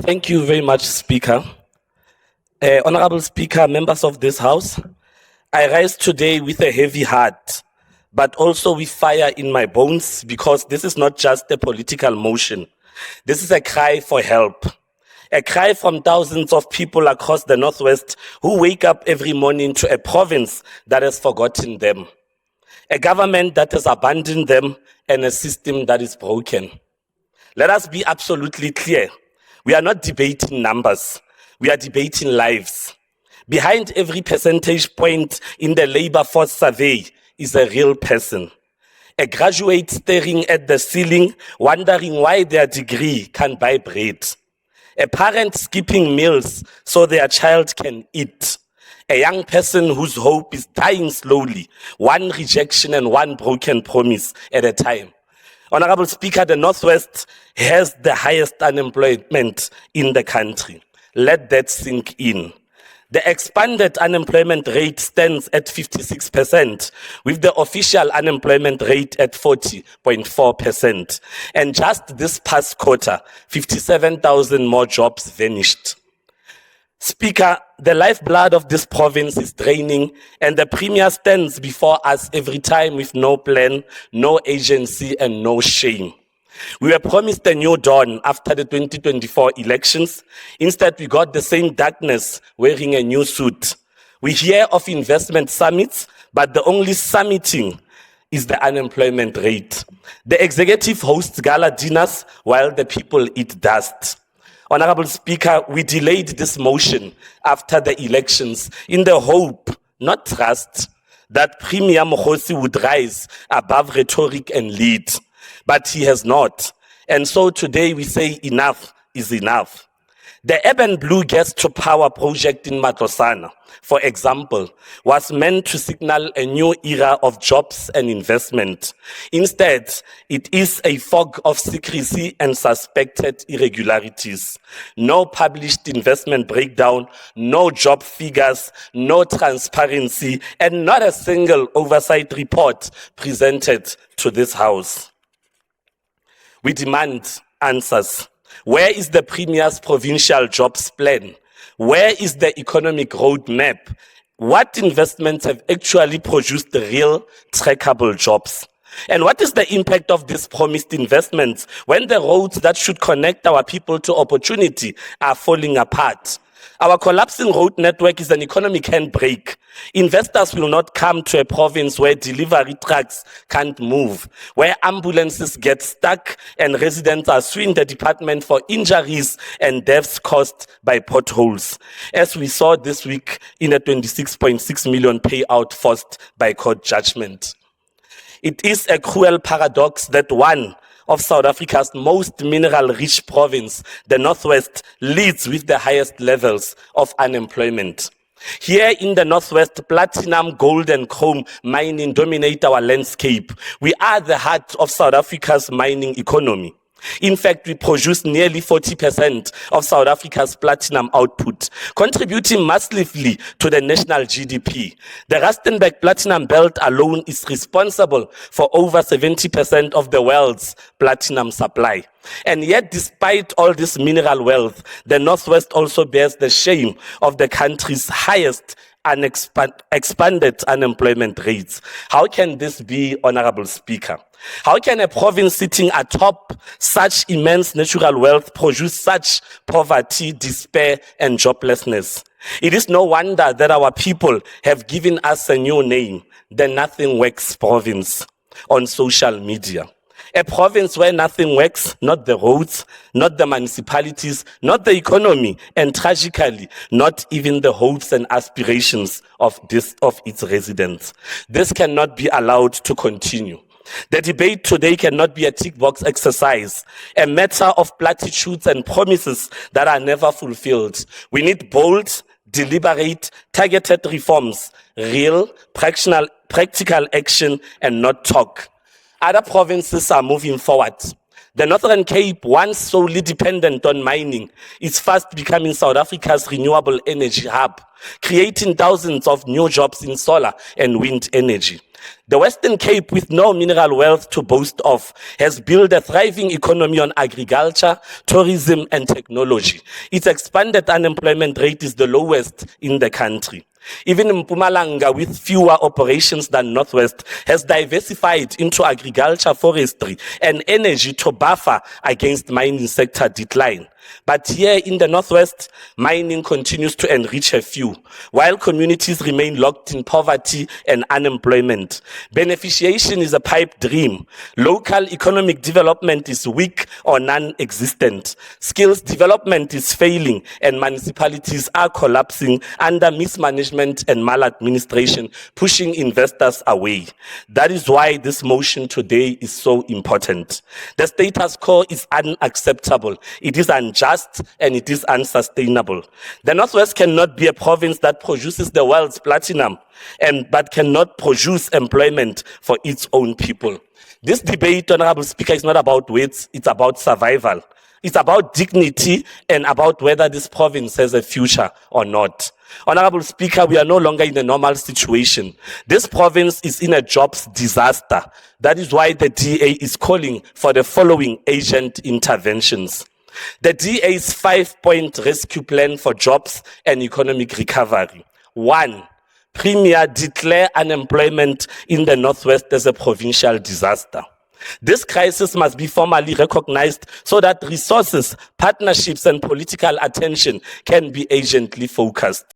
Thank you very much, Speaker. Honorable Speaker, members of this House, I rise today with a heavy heart, but also with fire in my bones, because this is not just a political motion. This is a cry for help. A cry from thousands of people across the Northwest who wake up every morning to a province that has forgotten them, a government that has abandoned them, and a system that is broken. Let us be absolutely clear. We are not debating numbers. We are debating lives. Behind every percentage point in the labor force survey is a real person. A graduate staring at the ceiling, wondering why their degree can't buy bread. A parent skipping meals so their child can eat. A young person whose hope is dying slowly, one rejection and one broken promise at a time. Honorable Speaker, the Northwest has the highest unemployment in the country. Let that sink in. The expanded unemployment rate stands at 56%, with the official unemployment rate at 40.4%. And just this past quarter, 57,000 more jobs vanished. Speaker, the lifeblood of this province is draining, and the Premier stands before us every time with no plan, no agency, and no shame. We were promised a new dawn after the 2024 elections. Instead, we got the same darkness wearing a new suit. We hear of investment summits, but the only summiting is the unemployment rate. The executive hosts gala dinners while the people eat dust. Honorable Speaker, we delayed this motion after the elections in the hope, not trust, that Premier Mokgosi would rise above rhetoric and lead. But he has not. And so today we say enough is enough. The Urban Blue Gas to Power project in Matlosana, for example, was meant to signal a new era of jobs and investment. Instead, it is a fog of secrecy and suspected irregularities. No published investment breakdown, no job figures, no transparency, and not a single oversight report presented to this House. We demand answers. Where is the Premier's provincial jobs plan? Where is the economic roadmap? What investments have actually produced real trackable jobs? And what is the impact of these promised investments when the roads that should connect our people to opportunity are falling apart? Our collapsing road network is an economic handbrake. Investors will not come to a province where delivery trucks can't move, where ambulances get stuck and residents are suing the department for injuries and deaths caused by potholes, as we saw this week in a 26.6 million payout forced by court judgment. It is a cruel paradox that one of South Africa's most mineral-rich province, the Northwest, leads with the highest levels of unemployment. Here in the Northwest, platinum, gold, and chrome mining dominate our landscape. We are the heart of South Africa's mining economy. In fact, we produce nearly 40% of South Africa's platinum output, contributing massively to the national GDP. The Rustenburg Platinum Belt alone is responsible for over 70% of the world's platinum supply. And yet, despite all this mineral wealth, the Northwest also bears the shame of the country's highest expanded unemployment rates. How can this be, Honorable Speaker? How can a province sitting atop such immense natural wealth produce such poverty, despair, and joblessness? It is no wonder that our people have given us a new name, the Nothing Works province, on social media. A province where nothing works, not the roads, not the municipalities, not the economy, and tragically, not even the hopes and aspirations of its residents. This cannot be allowed to continue. The debate today cannot be a tick box exercise, a matter of platitudes and promises that are never fulfilled. We need bold, deliberate, targeted reforms, real, practical action, and not talk. Other provinces are moving forward. The Northern Cape, once solely dependent on mining, is fast becoming South Africa's renewable energy hub, creating thousands of new jobs in solar and wind energy. The Western Cape, with no mineral wealth to boast of, has built a thriving economy on agriculture, tourism, and technology. Its expanded unemployment rate is the lowest in the country. Even Mpumalanga, with fewer operations than Northwest, has diversified into agriculture, forestry, and energy to buffer against mining sector decline. But here in the Northwest, mining continues to enrich a few, while communities remain locked in poverty and unemployment. Beneficiation is a pipe dream. Local economic development is weak or non-existent. Skills development is failing, and municipalities are collapsing under mismanagement and maladministration, pushing investors away. That is why this motion today is so important. The status quo is unacceptable. It is unjust and it is unsustainable. The Northwest cannot be a province that produces the world's platinum but cannot produce employment for its own people. This debate, Honorable Speaker, is not about weights, it's about survival. It's about dignity and about whether this province has a future or not. Honorable Speaker, we are no longer in a normal situation. This province is in a jobs disaster. That is why the DA is calling for the following urgent interventions. The DA's 5-point rescue plan for jobs and economic recovery. 1. Premier, declare unemployment in the Northwest as a provincial disaster. This crisis must be formally recognized so that resources, partnerships, and political attention can be urgently focused.